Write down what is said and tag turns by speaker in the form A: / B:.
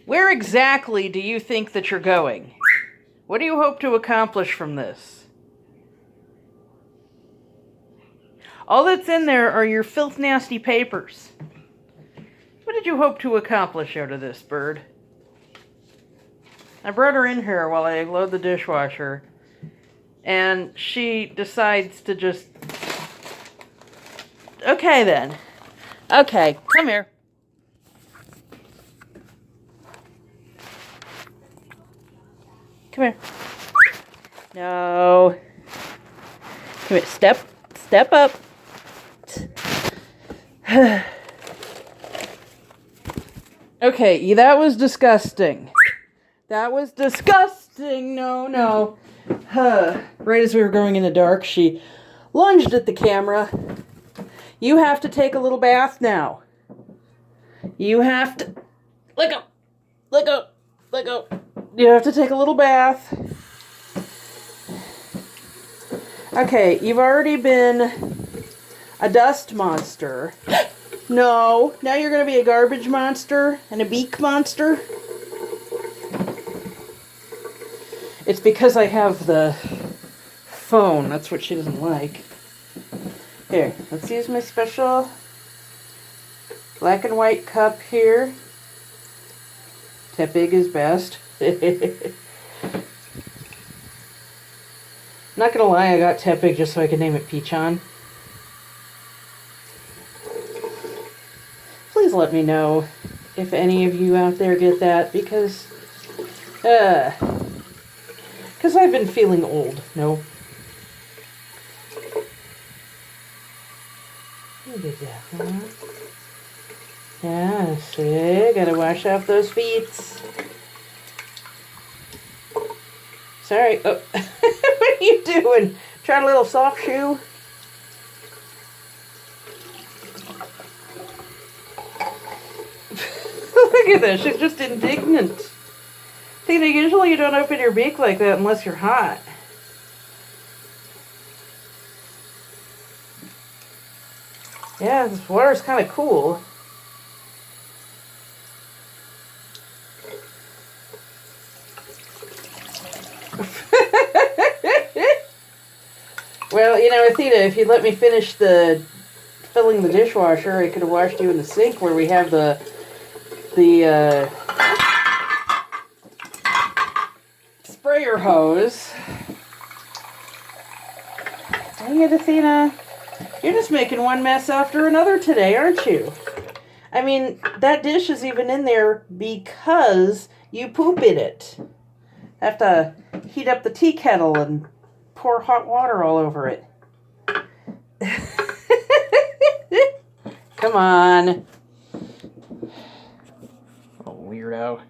A: Where exactly do you think that you're going? What do you hope to accomplish from this? All that's in there are your filth nasty papers. What did you hope to accomplish out of this, bird? I brought her in here while I load the dishwasher, and she decides to just... Okay, then. Okay, come here. Come here. No. Come here. Step up. Okay, that was disgusting. That was disgusting. No. Right as we were going in the dark, she lunged at the camera. You have to take a little bath now. You have to... Let go. You have to take a little bath. Okay, you've already been a dust monster. No, now you're going to be a garbage monster and a beak monster. It's because I have the phone. That's what she doesn't like. Here, let's use my special black and white cup here. Tepig is best. Not gonna lie, I got Tepig just so I could name it Peachon. Please let me know if any of you out there get that, because I've been feeling old. No. You did that, huh? Yeah, see? Gotta wash off those feet. Sorry. Oh. What are you doing? Trying a little soft shoe? Look at this. She's just indignant. Tina, usually you don't open your beak like that unless you're hot. Yeah, this water's kind of cool. Well, you know, Athena, if you'd let me finish filling the dishwasher, I could have washed you in the sink where we have the sprayer hose. Dang it, Athena. You're just making one mess after another today, aren't you? I mean, that dish is even in there because you poop in it. Have to heat up the tea kettle and pour hot water all over it. Come on. Oh, weirdo.